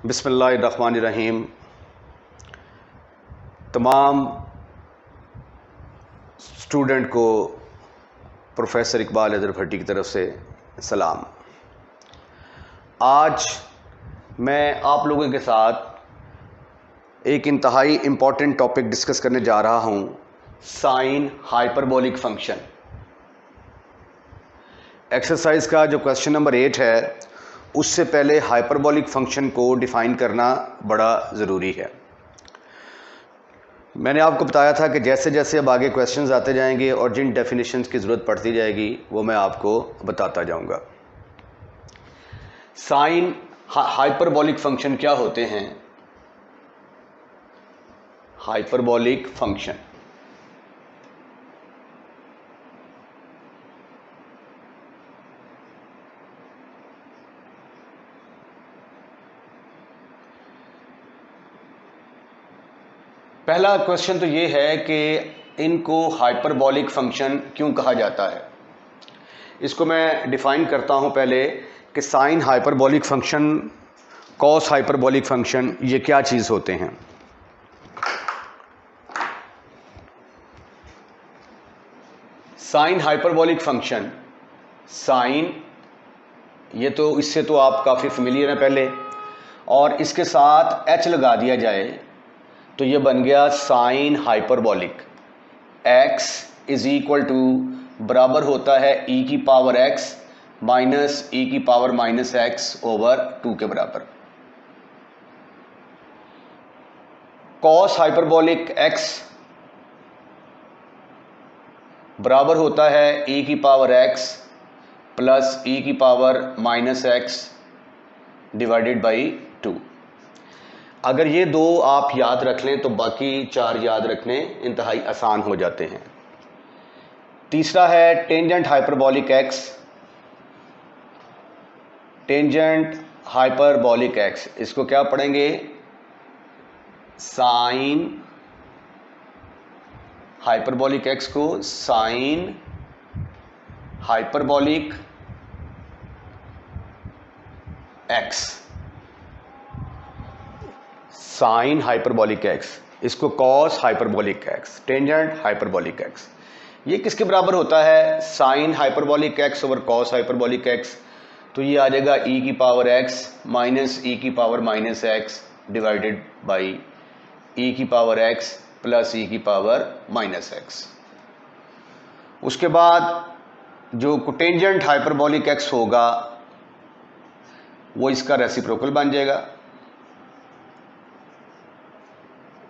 बिस्मिल्लाहिर्रहमानिर्रहीम। तमाम स्टूडेंट को प्रोफेसर इकबाल हैदर भट्टी की तरफ से सलाम। आज मैं आप लोगों के साथ एक इंतहाई इम्पॉर्टेंट टॉपिक डिस्कस करने जा रहा हूँ, साइन हाइपरबोलिक फंक्शन। एक्सरसाइज का जो क्वेश्चन नंबर 8 है, उससे पहले हाइपरबोलिक फंक्शन को डिफ़ाइन करना बड़ा ज़रूरी है। मैंने आपको बताया था कि जैसे जैसे अब आगे क्वेश्चंस आते जाएंगे और जिन डेफिनेशंस की ज़रूरत पड़ती जाएगी वो मैं आपको बताता जाऊंगा। साइन हाइपरबोलिक फंक्शन क्या होते हैं? हाइपरबोलिक फंक्शन पहला क्वेश्चन तो ये है कि इनको हाइपरबोलिक फंक्शन क्यों कहा जाता है। इसको मैं डिफ़ाइन करता हूँ पहले कि sine hyperbolic function, cos hyperbolic function, ये क्या चीज़ होते हैं। साइन हाइपरबोलिक फंक्शन, साइन, ये तो इससे तो आप काफ़ी फेमिलियर हैं पहले, और इसके साथ एच लगा दिया जाए तो ये बन गया sine hyperbolic. x is equal to बराबर होता है e की पावर x माइनस e की पावर माइनस x ओवर 2 के बराबर। कॉस हाइपरबोलिक x बराबर होता है e की पावर x प्लस e की power minus x divided by 2। अगर ये दो आप याद रख लें तो बाकी चार याद रखने इंतहाई आसान हो जाते हैं। तीसरा है tangent hyperbolic x। Tangent hyperbolic x, इसको क्या पढ़ेंगे? साइन हाइपरबोलिक x को sign hyperbolic x, sign hyperbolic x, इसको cos hyperbolic x, tangent hyperbolic x। ये किसके बराबर होता है? Sign hyperbolic x over cos hyperbolic x। तो ये आ जाएगा e की पावर x माइनस e की power minus x divided by e की पावर x प्लस e की पावर माइनस x। उसके बाद जो कोटेंजेंट हाइपरबोलिक x होगा वो इसका रेसिप्रोकल बन जाएगा,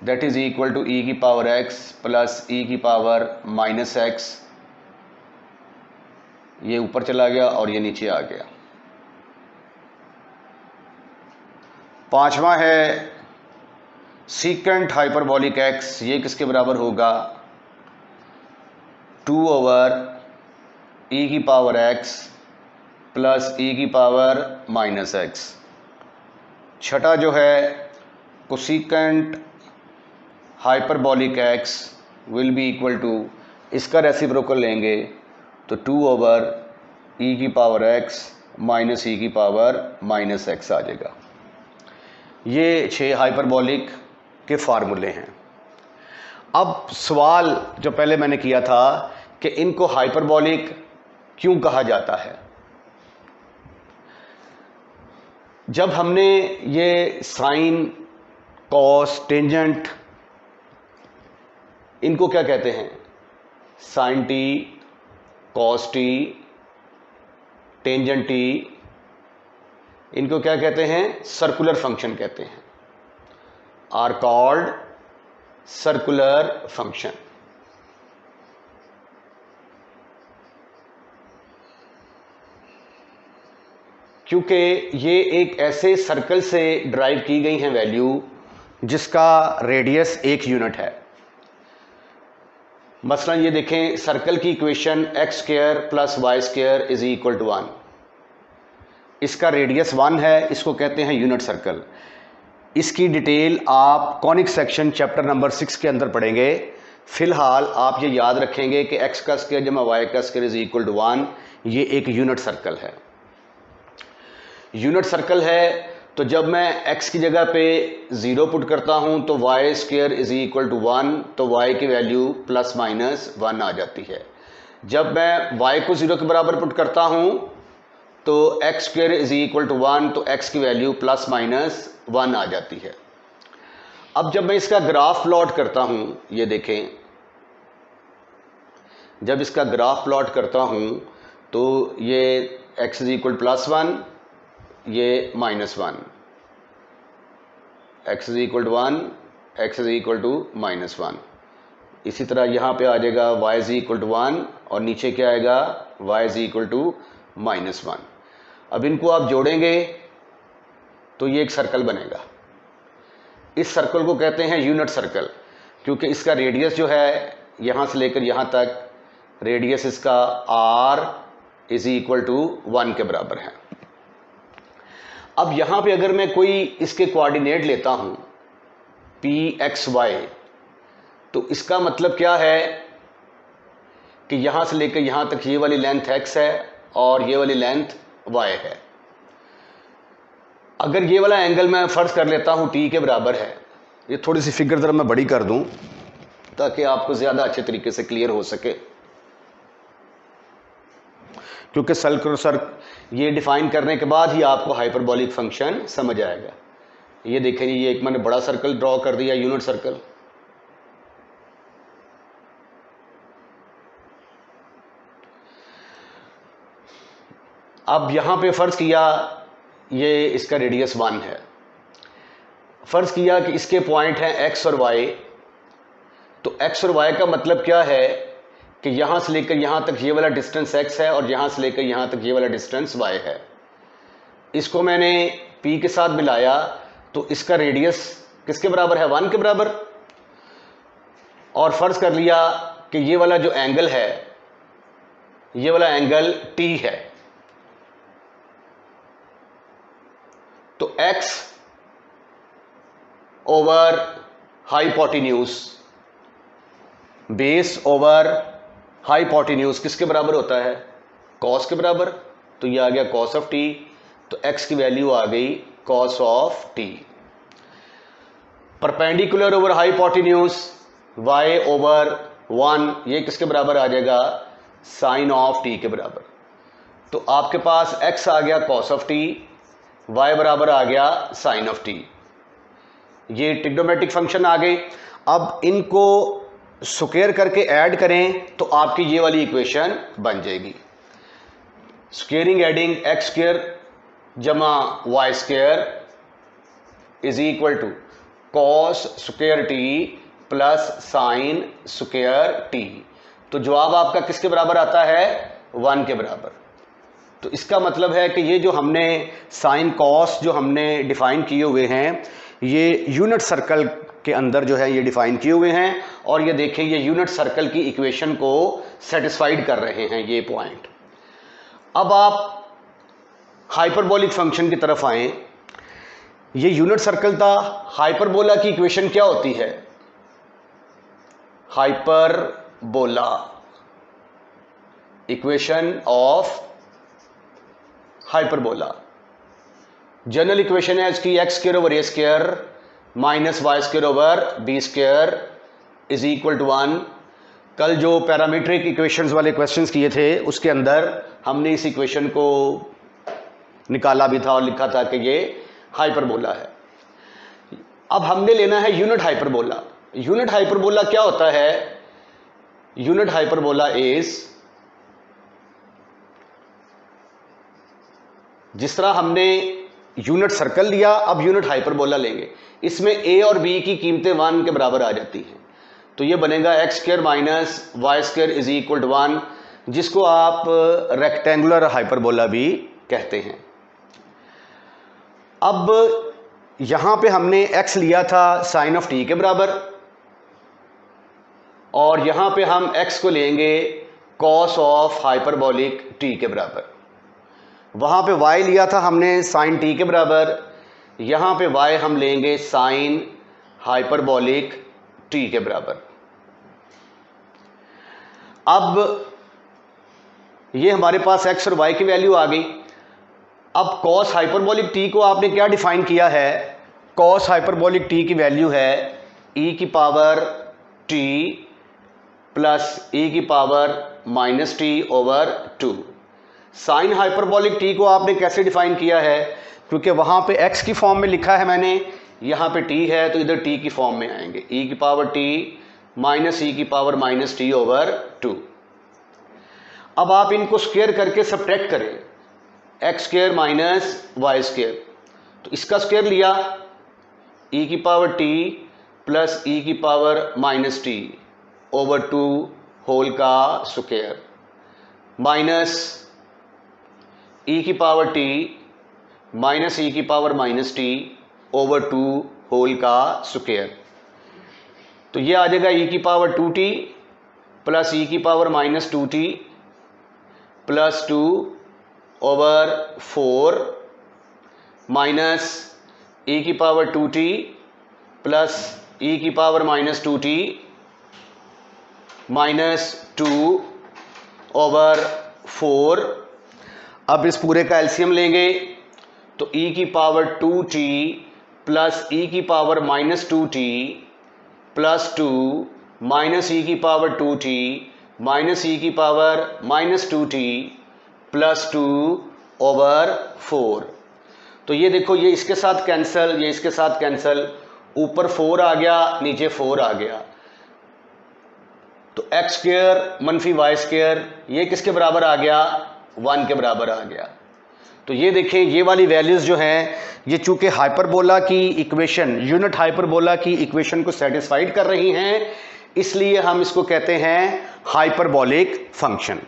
that is equal to e की पावर x प्लस e की पावर माइनस x। ये ऊपर चला गया और ये नीचे आ गया। पांचवा है सीकेंट हाइपरबोलिक x। ये किसके बराबर होगा? 2 ओवर e की पावर x प्लस e की पावर माइनस x। छठा जो है cosecant hyperbolic x will be equal to, इसका रेसिप्रोकल लेंगे तो 2 ओवर e की पावर x माइनस e की पावर माइनस x आ जाएगा। ये 6 हाइपरबोलिक के फार्मूले हैं। अब सवाल जो पहले मैंने किया था कि इनको हाइपरबोलिक क्यों कहा जाता है। जब हमने ये साइन, कॉस, टेंजेंट, इनको क्या कहते हैं? Sine t, cos t, tangent t, इनको क्या कहते हैं? सर्कुलर फंक्शन कहते हैं, आर कॉल्ड सर्कुलर फंक्शन। क्योंकि ये एक ऐसे सर्कल से ड्राइव की गई हैं वैल्यू जिसका रेडियस 1 यूनिट है। मसलन ये देखें, सर्कल की equation x square plus y square is equal to 1। इसका रेडियस 1 है, इसको कहते हैं यूनिट सर्कल। इसकी डिटेल आप कॉनिक सेक्शन चैप्टर नंबर 6 के अंदर पढ़ेंगे। फिलहाल आप ये याद रखेंगे कि x का स्क्वायर जमा y का स्क्वायर इज इक्वल टू 1। ये एक यूनिट सर्कल है। यूनिट सर्कल है तो जब मैं x की जगह पे 0 पुट करता हूँ तो y square is equal to 1, तो y की वैल्यू प्लस माइनस 1 आ जाती है। जब मैं y को 0 के बराबर पुट करता हूँ तो x square is equal to 1, तो x की वैल्यू प्लस माइनस 1 आ जाती है। अब जब मैं इसका ग्राफ प्लॉट करता हूँ, ये देखें, जब इसका ग्राफ प्लॉट करता हूँ तो ये x इज इक्वल प्लस 1, ये minus 1, x is equal to 1, x is equal to minus 1। इसी तरह यहाँ पे आ जाएगा y इज इक्वल टू 1 और नीचे क्या आएगा, y is equal to minus 1। अब इनको आप जोड़ेंगे तो ये एक सर्कल बनेगा। इस सर्कल को कहते हैं यूनिट सर्कल, क्योंकि इसका रेडियस जो है यहाँ से लेकर यहाँ तक, रेडियस इसका r इज इक्वल टू 1 के बराबर है। अब यहाँ पे अगर मैं कोई इसके कोऑर्डिनेट लेता हूँ pxy, तो इसका मतलब क्या है कि यहाँ से लेकर यहाँ तक ये वाली लेंथ x है और ये वाली लेंथ y है। अगर ये वाला एंगल मैं फर्ज कर लेता हूँ t के बराबर है, ये थोड़ी सी फिगर जरा मैं बड़ी कर दूँ ताकि आपको ज़्यादा अच्छे तरीके से क्लियर हो सके, क्योंकि ये डिफाइन करने के बाद ही आपको हाइपरबोलिक फंक्शन समझ आएगा। ये देखें, ये एक मैंने बड़ा सर्कल ड्रॉ कर दिया, यूनिट सर्कल। अब यहां पे फर्ज किया ये इसका रेडियस 1 है, फर्ज किया कि इसके पॉइंट हैं x और y, तो x और y का मतलब क्या है कि यहां से लेकर यहां तक ये वाला डिस्टेंस x है और यहां से लेकर यहां तक ये वाला डिस्टेंस y है। इसको मैंने p के साथ मिलाया तो इसका रेडियस किसके बराबर है, 1 के बराबर। और फर्ज कर लिया कि ये वाला जो एंगल है, ये वाला एंगल t है, तो x over hypotenuse, base over hypotenuse किसके बराबर होता है, कॉस के बराबर। तो ये आ गया कॉस ऑफ टी, तो x की वैल्यू आ गई cos of T. Perpendicular over hypotenuse y over 1, ये किसके बराबर आ जाएगा, साइन ऑफ टी के बराबर। तो आपके पास x आ गया कॉस ऑफ टी, y बराबर आ गया साइन ऑफ टी। ये ट्रिग्नोमेट्रिक फंक्शन आ गए। अब इनको स्क्वायर करके ऐड करें तो आपकी ये वाली इक्वेशन बन जाएगी। स्क्वेयरिंग एडिंग x स्क्वायर जमा y square is equal to cos square t plus sine square t. तो जवाब आपका किसके बराबर आता है, 1 के बराबर। तो इसका मतलब है कि ये जो हमने साइन कॉस जो हमने डिफाइन किए हुए हैं, ये यूनिट सर्कल के अंदर जो है ये डिफाइन किए हुए हैं, और ये देखें ये यूनिट सर्कल की इक्वेशन को सेटिस्फाइड कर रहे हैं ये पॉइंट। अब आप हाइपरबोलिक फंक्शन की तरफ आएं। ये यूनिट सर्कल था, हाइपरबोला की इक्वेशन क्या होती है, hyperbola, equation of hyperbola, general equation है इसकी x square over a square minus y square over b square is equal to 1। कल जो पैरामीट्रिक इक्वेशंस वाले क्वेश्चंस किए थे उसके अंदर हमने इस इक्वेशन को निकाला भी था और लिखा था कि ये हाइपरबोला है। अब हमने लेना है यूनिट हाइपरबोला। यूनिट हाइपरबोला क्या होता है, यूनिट हाइपरबोला इज, जिस तरह हमने यूनिट सर्कल लिया अब यूनिट हाइपरबोला लेंगे, इसमें a और b की कीमतें 1 के बराबर आ जाती हैं, तो ये बनेगा x square minus y square is equal to 1, जिसको आप रेक्टेंगुलर हाइपरबोला भी कहते हैं। अब यहां पे हमने x लिया था साइन ऑफ t के बराबर, और यहां पे हम x को लेंगे कॉस ऑफ हाइपरबोलिक t के बराबर। वहां पे y लिया था हमने साइन t के बराबर, यहां पे y हम लेंगे साइन हाइपरबोलिक t के बराबर। अब ये हमारे पास x और y की वैल्यू आ गई। अब कॉस हाइपरबोलिक टी को आपने क्या डिफाइन किया है? कॉस हाइपरबोलिक टी की वैल्यू है e की पावर t प्लस e की power minus t over 2। Sine hyperbolic T को आपने कैसे डिफाइन किया है? क्योंकि वहां पे x की फॉर्म में लिखा है मैंने, यहां पे t है तो इधर t की फॉर्म में आएंगे, e की पावर t माइनस e की पावर माइनस टी ओवर 2। अब आप इनको स्क्वायर करके सब्ट्रैक्ट करें, x square minus y square, तो इसका स्क्वायर लिया e की पावर t प्लस e की power minus t over 2 whole का स्क्वायर माइनस e की पावर t माइनस e की power minus t over 2 whole का स्क्वायर। तो ये आ जाएगा e की पावर 2t प्लस e की power minus 2t plus 2 over 4 minus e की पावर 2t प्लस e की power minus 2t minus 2 over 4। अब इस पूरे का एलसीएम लेंगे तो e की पावर 2t प्लस e की power minus 2t plus 2 minus e की पावर 2t माइनस e की power minus 2t plus 2 over 4। तो ये देखो, ये इसके साथ कैंसिल, ये इसके साथ कैंसिल, ऊपर 4 आ गया, नीचे 4 आ गया, तो एक्स स्क्वायर मनफी वाई स्क्वायर ये किसके बराबर आ गया? 1 के बराबर आ गया। तो ये देखें, ये वाली वैल्यूज जो हैं ये चूंकि हाइपरबोला की इक्वेशन, यूनिट हाइपरबोला की इक्वेशन को सेटिस्फाइड कर रही हैं, इसलिए हम इसको कहते हैं हाइपरबोलिक फंक्शन।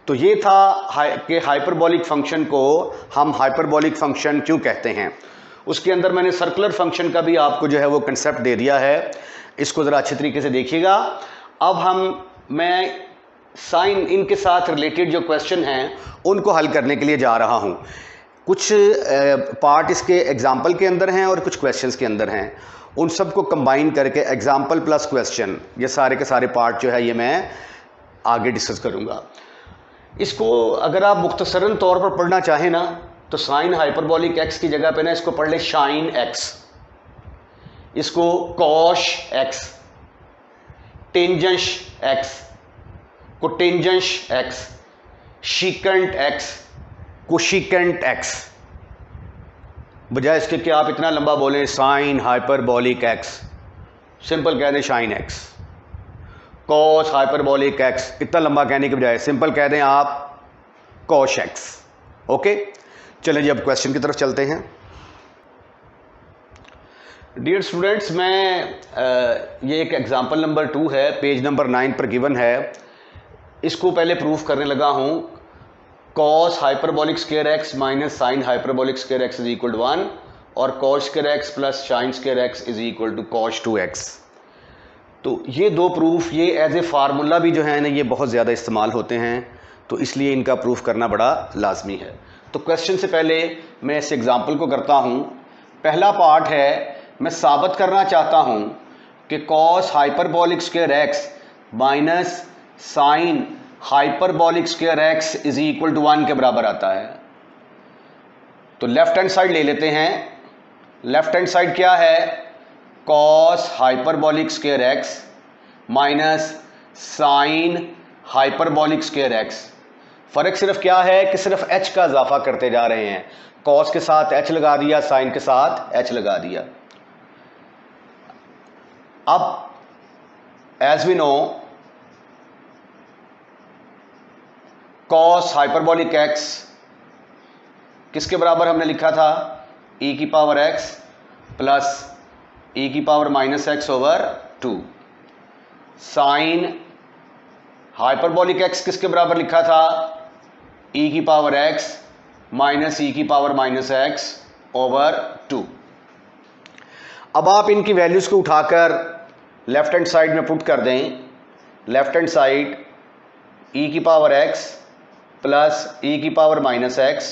तो ये था कि हाइपरबोलिक फंक्शन को हम हाइपरबोलिक फंक्शन क्यों कहते हैं। उसके अंदर मैंने सर्कुलर फंक्शन का भी आपको जो है वो कंसेप्ट दे दिया है, इसको ज़रा अच्छी तरीके से देखिएगा। अब मैं साइन इनके साथ रिलेटेड जो क्वेश्चन हैं उनको हल करने के लिए जा रहा हूं। कुछ पार्ट इसके एग्जाम्पल के अंदर हैं और कुछ क्वेश्चंस के अंदर हैं, उन सबको कंबाइन करके एग्जाम्पल प्लस क्वेश्चन, ये सारे के सारे पार्ट जो है ये मैं आगे डिस्कस करूंगा। इसको अगर आप मुख्तसरन तौर पर पढ़ना चाहें ना, तो साइन हाइपरबोलिक एक्स की जगह पे ना इसको पढ़ ले शाइन एक्स, इसको cos x, tangent x, cotangent x, secant x, cosecant x, बजाय इसके कि आप इतना लंबा बोलें साइन हाइपरबोलिक एक्स, सिंपल कह दें shine x. Cos hyperbolic x, इतना लंबा कहने के बजाय सिंपल कह दें आप कॉश एक्स। ओके, चलें जी अब क्वेश्चन की तरफ चलते हैं। डियर स्टूडेंट्स, मैं ये एक एग्जांपल नंबर 2 है, पेज नंबर 9 पर गिवन है, इसको पहले प्रूफ करने लगा हूं। Cos hyperbolic square x minus sine hyperbolic square x is equal to 1 और cos square x plus sine square x is equal to cos 2x। तो ये दो प्रूफ, ये एज ए फार्मूला भी जो है ना ये बहुत ज़्यादा इस्तेमाल होते हैं, तो इसलिए इनका प्रूफ करना बड़ा लाजमी है। तो क्वेश्चन से पहले मैं इस एग्जाम्पल को करता हूँ। पहला पार्ट है, मैं साबित करना चाहता हूँ कि cos hyperbolic square x minus sine hyperbolic square x is equal to 1 के बराबर आता है। तो लेफ्ट हैंड साइड ले लेते हैं। लेफ्ट हैंड साइड क्या है? Cos hyperbolic square x minus sine hyperbolic square x. फर्क सिर्फ क्या है कि सिर्फ h का इजाफा करते जा रहे हैं। कॉस के साथ h लगा दिया, साइन के साथ h लगा दिया। अब as we know cos hyperbolic x किसके बराबर हमने लिखा था? e की पावर x प्लस e की power minus x over 2। Sine hyperbolic x किसके बराबर लिखा था? e की पावर x माइनस e की पावर माइनस एक्स ओवर 2। अब आप इनकी वैल्यूज को उठाकर लेफ्ट हैंड साइड में पुट कर दें। लेफ्ट हैंड साइड e की पावर x प्लस e की power minus x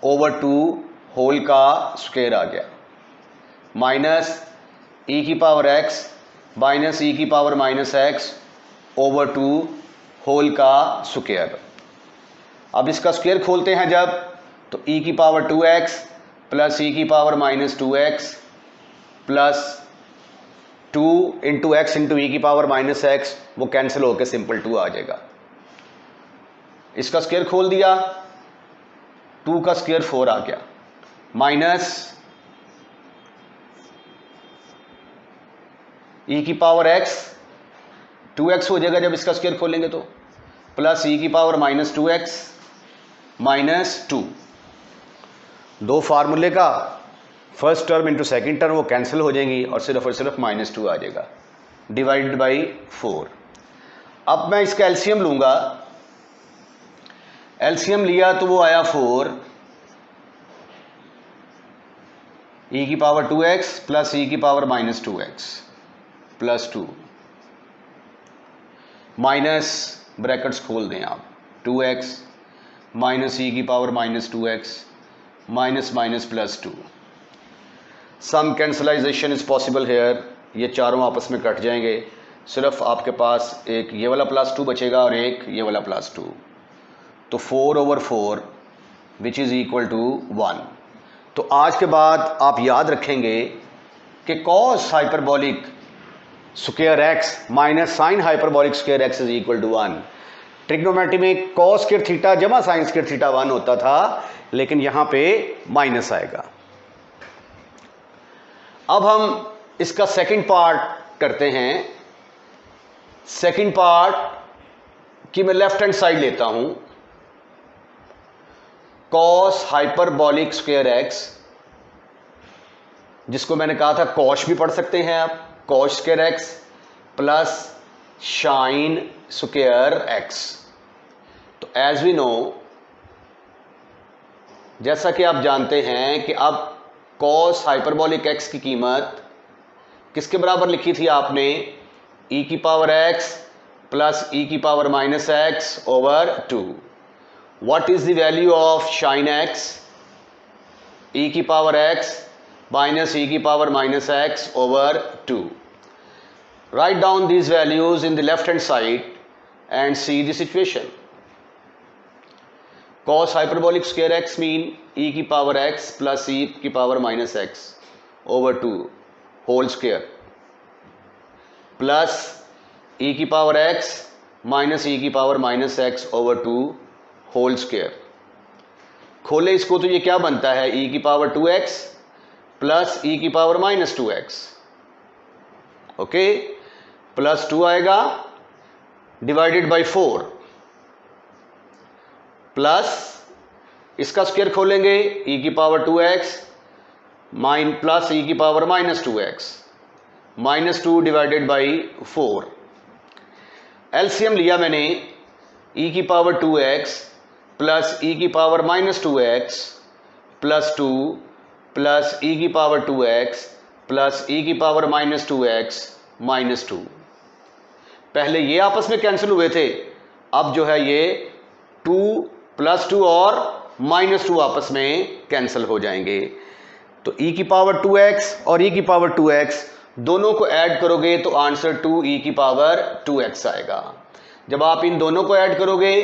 over 2 whole का स्क्वायर आ गया, माइनस e की पावर x माइनस e की power minus x over 2 whole का स्क्वायर। अब इसका स्क्वायर खोलते हैं जब, तो e की पावर 2x प्लस e की power minus 2x plus 2 into x into e की पावर माइनस एक्स, वो कैंसिल होकर सिंपल 2 आ जाएगा। इसका स्क्वायर खोल दिया, 2 का स्क्वायर 4 आ गया, माइनस ई की पावर x 2x हो जाएगा जब इसका स्क्वायर खोलेंगे तो, प्लस ई की पावर माइनस 2x माइनस 2। दो फार्मूले का first term into second term वो कैंसिल हो जाएंगी और सिर्फ माइनस 2 आ जाएगा, डिवाइडेड बाई 4। अब मैं इसका एलसीएम लूंगा, एलसीएम लिया तो वो आया 4 ई की पावर 2x प्लस ई की power minus 2x plus 2 minus brackets खोल दें आप 2x माइनस ई की power minus 2x minus minus plus 2। Some cancellization is possible here, ये चारों आपस में कट जाएंगे, सिर्फ आपके पास एक ये वाला प्लस 2 बचेगा और एक ये वाला प्लस 2, तो 4/4 विच इज़ इक्वल टू 1। तो आज के बाद आप याद रखेंगे कि cos hyperbolic square x minus sine hyperbolic square x is equal to 1। Trigonometry में कॉस स्क्वायर थीटा जमा साइन स्क्वायर थीटा 1 होता था, लेकिन यहां पे माइनस आएगा। अब हम इसका सेकंड पार्ट करते हैं। सेकंड पार्ट की मैं लेफ्ट हैंड साइड लेता हूं, कॉस हाइपरबॉलिक स्क्वायर x, जिसको मैंने कहा था कॉश भी पढ़ सकते हैं आप, cosh square x plus sine square x। तो एज वी नो, जैसा कि आप जानते हैं कि अब कॉस हाइपरबॉलिक x की कीमत किसके बराबर लिखी थी आपने, e की पावर x प्लस e की power minus x over 2। What is the value of sine x, e की पावर x minus e की power minus x over 2. Write down these values in the left hand side and see the situation. Cos hyperbolic square x mean e की power x plus e की power minus x over 2 whole square plus e की power x minus e की power minus x over 2 whole square। खोले इसको तो ये क्या बनता है, e की पावर 2x प्लस ई की power minus 2x, okay, plus 2 आएगा डिवाइडेड बाई 4 प्लस इसका स्क्वायर खोलेंगे ई की पावर 2x प्लस ई की power minus 2x minus 2 divided by 4। LCM लिया मैंने, ई की पावर 2x प्लस ई की power minus 2x plus 2 plus e की पावर 2x प्लस ई की पावर माइनस 2x माइनस 2। पहले ये आपस में कैंसिल हुए थे, अब जो है ये 2 प्लस 2 और माइनस 2 आपस में कैंसिल हो जाएंगे। तो ई की पावर 2x और ई की पावर 2x दोनों को ऐड करोगे तो आंसर 2e की पावर 2x आएगा। जब आप इन दोनों को ऐड करोगे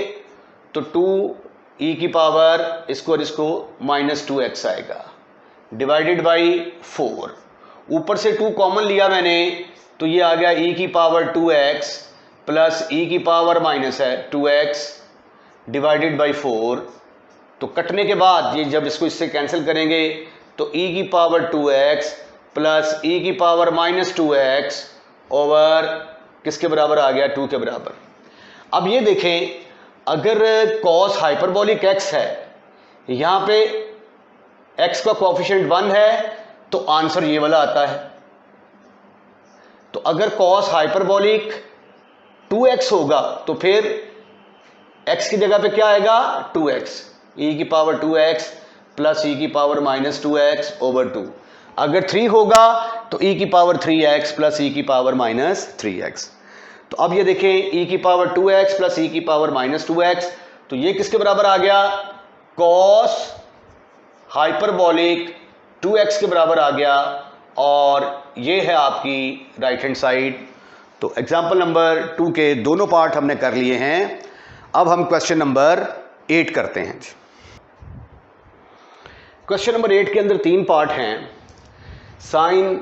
तो 2e की पावर इसको और इसको माइनस 2x आएगा डिवाइडेड बाई 4। ऊपर से 2 कॉमन लिया मैंने तो ये आ गया e की पावर 2x प्लस e की पावर माइनस है 2x डिवाइडेड बाई 4। तो कटने के बाद ये जब इसको इससे कैंसिल करेंगे तो e की पावर 2x प्लस e की पावर माइनस 2x ओवर किसके बराबर आ गया, 2 के बराबर। अब ये देखें, अगर कॉस हाइपरबोलिक x है, यहां पे x का कोएफिशिएंट 1 है तो आंसर ये वाला आता है। तो अगर कॉस हाइपरबोलिक 2x होगा तो फिर x की जगह पे क्या आएगा, 2x, e की पावर 2x प्लस e की पावर माइनस 2x ओवर 2। अगर 3 होगा तो e की पावर 3x प्लस e की पावर माइनस 3x। तो अब ये देखें, e की पावर 2x प्लस e की पावर माइनस 2x, तो ये किसके बराबर आ गया, कॉस हाइपरबोलिक 2x के बराबर आ गया। और ये है आपकी राइट हैंड साइड। तो एग्जाम्पल नंबर 2 के दोनों पार्ट हमने कर लिए हैं। अब हम क्वेश्चन नंबर 8 करते हैं। क्वेश्चन नंबर 8 के अंदर 3 पार्ट हैं। साइन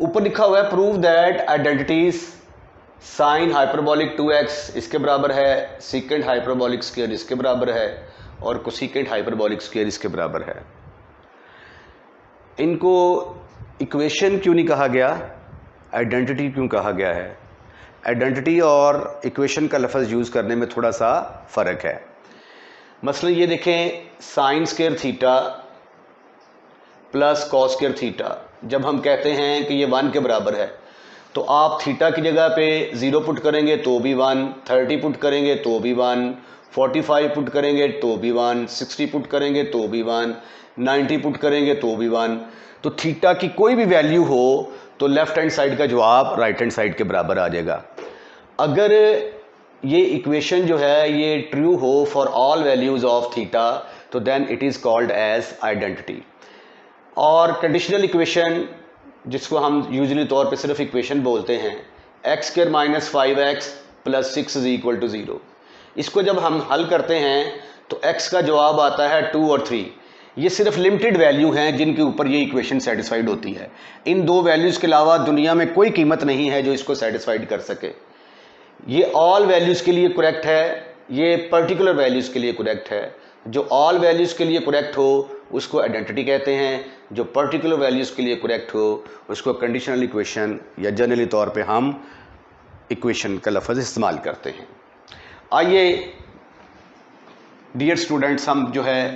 ऊपर लिखा हुआ है prove that identities sine hyperbolic 2x इसके बराबर है, सीकेंट हाइपरबोलिक स्क्वायर इसके बराबर है और कोसीकेंट हाइपरबोलिक स्क्वायर इसके बराबर है। इनको इक्वेशन क्यों नहीं कहा गया, आइडेंटिटी क्यों कहा गया है? आइडेंटिटी और इक्वेशन का लफ्ज़ यूज़ करने में थोड़ा सा फ़र्क है। मसलन ये देखें, sign square theta plus cos square theta, जब हम कहते हैं कि ये 1 के बराबर है तो आप थीटा की जगह पे 0 पुट करेंगे तो भी 1, 30 पुट करेंगे तो भी 1, 45 पुट करेंगे तो भी 1, 60 पुट करेंगे तो भी 1, 90 पुट करेंगे तो भी 1। तो थीटा की कोई भी वैल्यू हो तो लेफ्ट हैंड साइड का जवाब राइट हैंड साइड के बराबर आ जाएगा। अगर ये इक्वेशन जो है ये ट्रू हो for all values of theta तो then it is called as identity. और कंडीशनल इक्वेशन जिसको हम यूजुअली तौर पे सिर्फ इक्वेशन बोलते हैं, x square minus 5x plus 6 is equal to 0, इसको जब हम हल करते हैं तो x का जवाब आता है 2 और 3। ये सिर्फ लिमिटेड वैल्यू हैं जिनके ऊपर ये इक्वेशन सेटिस्फाइड होती है। इन 2 वैल्यूज़ के अलावा दुनिया में कोई कीमत नहीं है जो इसको सेटिस्फाइड कर सके। ये ऑल वैल्यूज़ के लिए करेक्ट है, ये पर्टिकुलर वैल्यूज़ के लिए करेक्ट है। जो ऑल वैल्यूज़ के लिए करेक्ट हो उसको आइडेंटिटी कहते हैं, जो पर्टिकुलर वैल्यूज़ के लिए करेक्ट हो उसको कंडीशनल इक्वेशन या जनरली तौर पे हम इक्वेशन का लफ्ज़ इस्तेमाल करते हैं। आइए डियर स्टूडेंट्स, हम जो है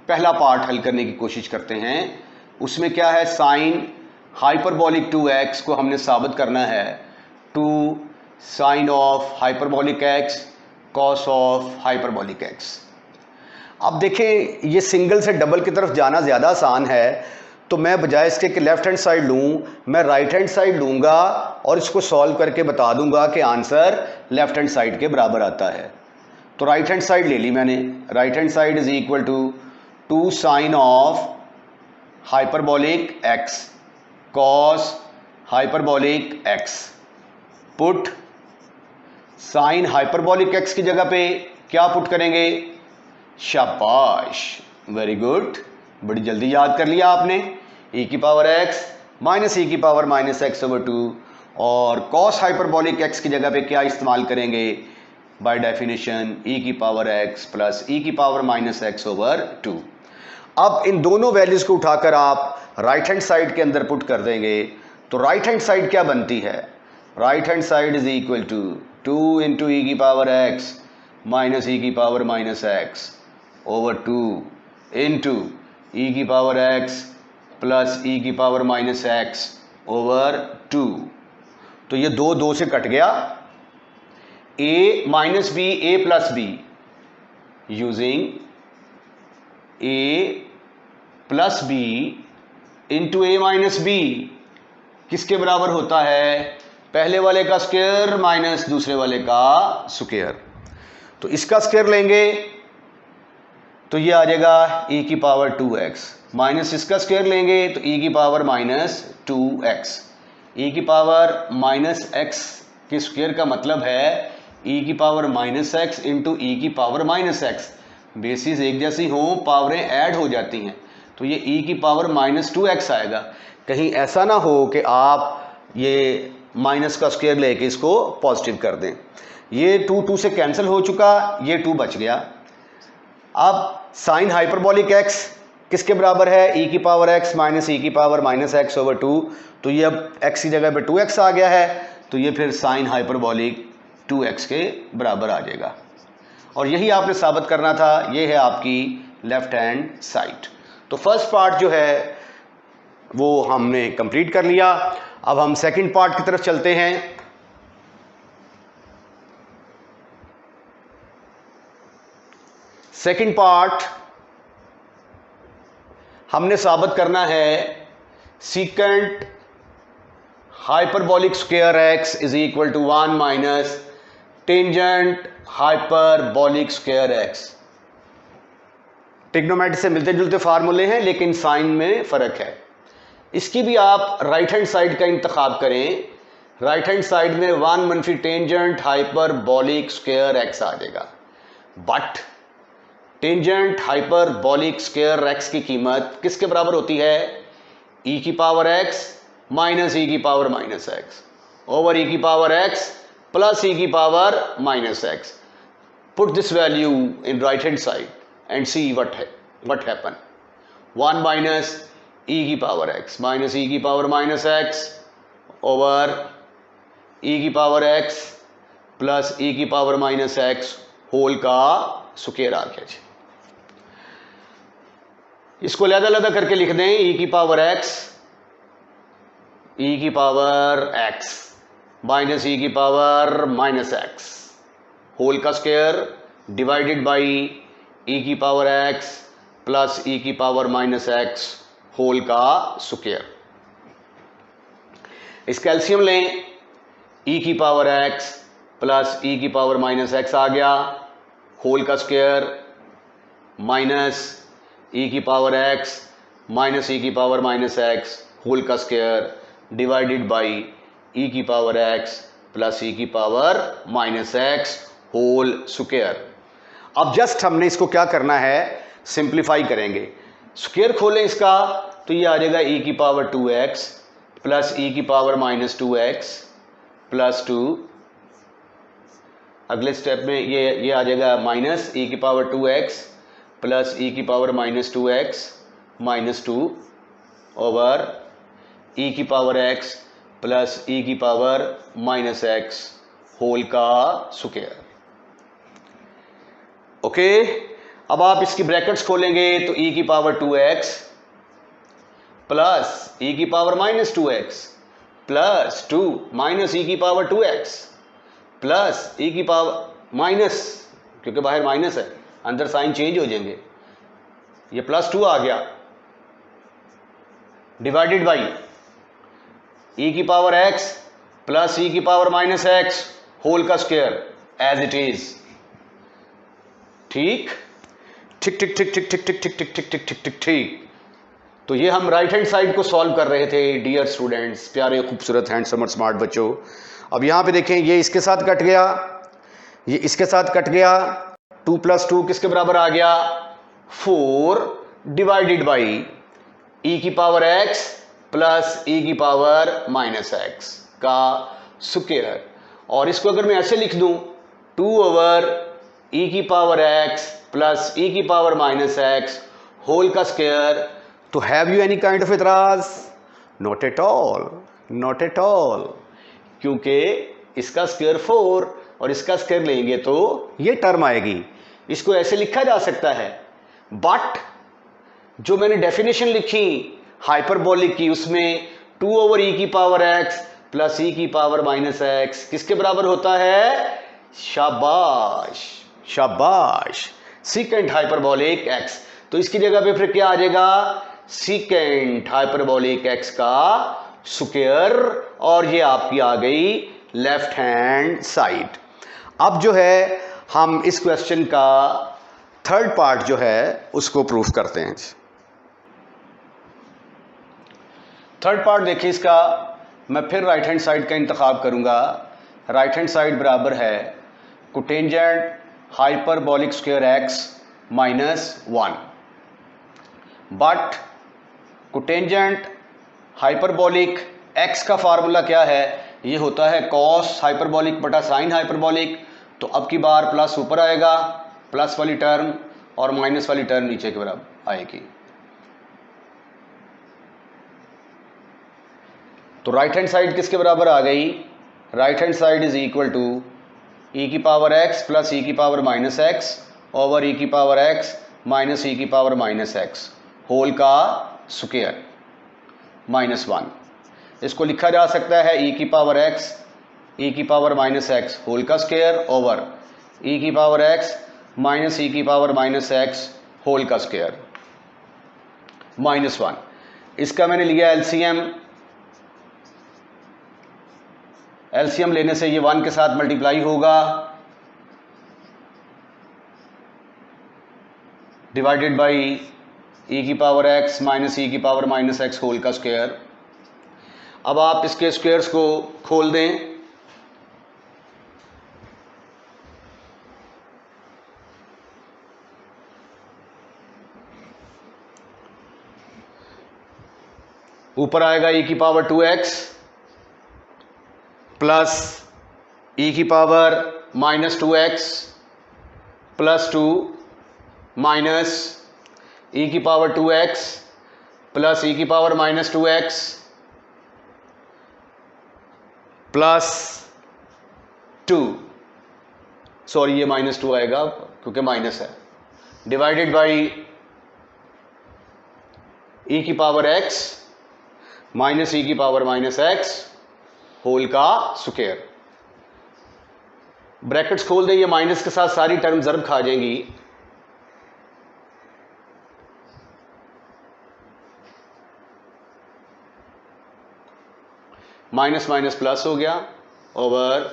पहला पार्ट हल करने की कोशिश करते हैं। उसमें क्या है, साइन हाइपरबोलिक 2x को हमने साबित करना है 2 sine of hyperbolic x cos of hyperbolic x। अब देखें, ये सिंगल से डबल की तरफ जाना ज़्यादा आसान है, तो मैं बजाय इसके कि लेफ़्ट हैंड साइड लूँ, मैं राइट हैंड साइड लूँगा और इसको सॉल्व करके बता दूंगा कि आंसर लेफ़्ट हैंड साइड के बराबर आता है। तो राइट हैंड साइड ले ली मैंने। Right hand side is equal to 2 sine of hyperbolic x cos hyperbolic x। Put sine hyperbolic x की जगह पे क्या पुट करेंगे? शाबाश, वेरी गुड, बड़ी जल्दी याद कर लिया आपने। e की पावर x माइनस e की पावर माइनस x ओवर 2 और cos हाइपरबोलिक x की जगह पे क्या इस्तेमाल करेंगे? बाय डेफिनेशन e की पावर x प्लस e की पावर माइनस x ओवर 2। अब इन दोनों वैल्यूज़ को उठाकर आप राइट हैंड साइड के अंदर पुट कर देंगे तो राइट हैंड साइड क्या बनती है? Right hand side is equal to 2 into e की पावर x माइनस ई की power minus x over 2 into e की पावर x प्लस ई की पावर माइनस x ओवर 2। तो ये 2 से कट गया। a minus b a plus b, using a plus b into a minus b किसके बराबर होता है? पहले वाले का स्क्वायर माइनस दूसरे वाले का स्क्वायर। तो इसका स्क्वायर लेंगे तो ये आ जाएगा e की पावर 2x, माइनस इसका स्क्वायर लेंगे तो e की पावर माइनस 2x। e की पावर माइनस x के स्क्वायर का मतलब है e की power minus x into e की पावर माइनस x। बेसिस एक जैसी हों, पावरें ऐड हो जाती हैं, तो ये e की पावर माइनस 2x आएगा। कहीं ऐसा ना हो कि आप ये माइनस का स्क्वायर लेके इसको पॉजिटिव कर दें। ये 2 से कैंसिल हो चुका, ये 2 बच गया। अब साइन हाइपरबोलिक x किसके बराबर है? e की पावर x माइनस e की पावर माइनस x ओवर 2। तो ये अब x की जगह पे 2x आ गया है, तो ये फिर साइन हाइपरबोलिक 2x के बराबर आ जाएगा। और यही आपने साबित करना था। ये है आपकी लेफ्ट हैंड साइड। तो फर्स्ट पार्ट जो है वो हमने कंप्लीट कर लिया। अब हम सेकंड पार्ट की तरफ चलते हैं। सेकंड पार्ट हमने साबित करना है secant hyperbolic square x is equal to 1 minus tangent hyperbolic square x। Trigonometry से मिलते जुलते फार्मूले हैं लेकिन साइन में फ़र्क है। इसकी भी आप राइट हैंड साइड का इंतखाब करें। राइट हैंड साइड में 1 मनफी टेंजेंट हाइपरबोलिक स्क्वायर x आ जाएगा। But tangent hyperbolic square x की कीमत किसके बराबर होती है? ई की पावर एक्स माइनस ई की power minus x over e की पावर एक्स प्लस ई की power minus x. Put this value in right hand side and see what happen. 1 minus e की पावर x minus e की power minus x over e की power x plus e की power minus x whole का square आ गया जी. इसको अलग-अलग करके लिख दें. e की पावर x माइनस e की पावर माइनस x होल का स्क्वायर डिवाइडेड बाई ई की पावर x प्लस ई की पावर माइनस x होल का स्क्वायर. इसका एलसीएम लें. ई की पावर x प्लस ई की पावर माइनस x आ गया होल का स्क्वायर माइनस ई की पावर x माइनस ई की पावर माइनस x होल का स्क्वायर डिवाइडेड बाई ई की पावर x प्लस ई की power minus x whole square. अब just हमने इसको क्या करना है, सिंप्लीफाई करेंगे. स्क्वायर खोलें इसका तो ये आ जाएगा ई की पावर 2x प्लस ई की पावर माइनस 2x प्लस 2. अगले स्टेप में ये आ जाएगा माइनस ई की पावर 2x प्लस ई की power minus 2x minus 2 over e की पावर x प्लस ई की पावर माइनस x होल का स्क्वायर. ओके. अब आप इसकी ब्रैकेट्स खोलेंगे तो ई की पावर 2x प्लस ई की power minus 2x plus 2 minus e की पावर 2x प्लस ई की पावर माइनस, क्योंकि बाहर माइनस है अंदर साइन चेंज हो जाएंगे, ये प्लस 2 आ गया डिवाइडेड बाई ई की पावर x प्लस ई की पावर माइनस x होल का स्क्वायर एज इट इज. ठीक ठीक ठीक ठीक ठीक ठीक ठीक ठीक ठीक ठीक ठीक ठीक ठीक ठीक. तो ये हम राइट हैंड साइड को सॉल्व कर रहे थे डियर स्टूडेंट्स, प्यारे खूबसूरत हैंडसम और स्मार्ट बच्चों. अब यहाँ पे देखें ये इसके साथ कट गया, ये इसके साथ कट गया. 2 प्लस 2 किसके बराबर आ गया? 4 डिवाइडेड बाई ई की पावर x प्लस ई की पावर माइनस x का स्क्वायर. और इसको अगर मैं ऐसे लिख दूं 2 ओवर ई की पावर x प्लस ई की पावर माइनस x होल का स्क्वायर. तो have you any kind of इतराज? Not at all, not at all, क्योंकि इसका स्क्वायर 4 और इसका स्क्वायर लेंगे तो ये टर्म आएगी. इसको ऐसे लिखा जा सकता है, बट जो मैंने डेफिनेशन लिखी हाइपरबोलिक की उसमें 2 ओवर ई की पावर x प्लस ई की पावर माइनस x किसके बराबर होता है? शाबाश शाबाश, सीकेंट हाइपरबोलिक x. तो इसकी जगह पे फिर क्या आ जाएगा? सीकेंट हाइपरबोलिक x का स्क्वायर. और ये आपकी आ गई लेफ्ट हैंड साइड. अब जो है हम इस क्वेश्चन का थर्ड पार्ट जो है उसको प्रूफ करते हैं. थर्ड पार्ट देखिए इसका, मैं फिर राइट हैंड साइड का इंतखाब करूंगा. राइट हैंड साइड बराबर है cotangent hyperbolic square x minus 1. But cotangent hyperbolic x का फार्मूला क्या है? ये होता है कॉस हाइपरबोलिक बटा साइन हाइपरबोलिक. तो अब की बार प्लस ऊपर आएगा, प्लस वाली टर्म, और माइनस वाली टर्म नीचे की बराबर आएगी. तो राइट हैंड साइड किसके बराबर आ गई? Right hand side is equal to e की पावर x प्लस ई की power minus x over e की पावर x माइनस ई की पावर माइनस x होल का स्क्वायर माइनस 1. इसको लिखा जा सकता है ई की पावर x ई की पावर माइनस x होल का स्क्वायर ओवर ई की पावर x माइनस ई की पावर माइनस x होल का स्क्वायर माइनस 1. इसका मैंने लिया एलसीएम. एलसीएम लेने से ये 1 के साथ मल्टीप्लाई होगा डिवाइडेड बाई ई की पावर x माइनस ई की पावर माइनस x होल का स्क्वायर. अब आप इसके स्क्वायर्स को खोल दें. ऊपर आएगा e की पावर 2x प्लस e की power minus 2x plus 2 minus e की पावर 2x प्लस e की power minus 2x plus 2, sorry ये माइनस 2 आएगा क्योंकि माइनस है, डिवाइडेड बाई e की पावर x माइनस e की पावर माइनस x होल का स्क्वायर। ब्रैकेट्स खोल दें, ये माइनस के साथ सारी टर्म ज़र्ब खा जाएंगी। माइनस माइनस प्लस हो गया ओवर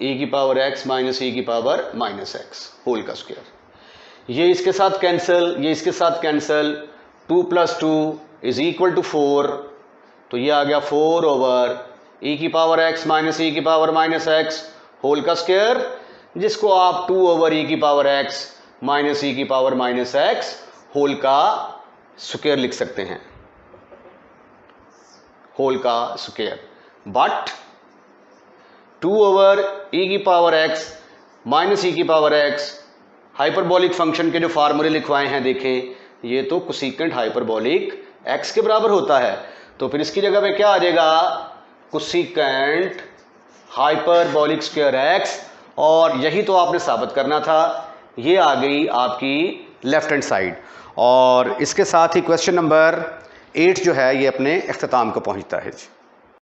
e की पावर x माइनस e की पावर माइनस x होल का स्क्वायर। ये इसके साथ कैंसिल, ये इसके साथ cancel, 2 plus 2 is equal to 4, तो ये आ गया 4 ओवर e की पावर x माइनस e की पावर माइनस x होल का स्क्वायर, जिसको आप 2 ओवर e की पावर x माइनस e की पावर माइनस x होल का स्क्वायर लिख सकते हैं, होल का स्क्वायर। बट 2 ओवर e की पावर x माइनस e की पावर x हाइपरबोलिक फंक्शन के जो फार्मूले लिखवाए हैं देखें, ये तो कोसेकेंट हाइपरबोलिक x के बराबर होता है, तो फिर इसकी जगह पे क्या आ जाएगा, कोसेकेंट हाइपरबोलिक स्क्वायर x, और यही तो आपने साबित करना था। ये आ गई आपकी लेफ्ट हैंड साइड, और इसके साथ ही क्वेश्चन नंबर 8 जो है ये अपने इख्तिताम को पहुंचता है।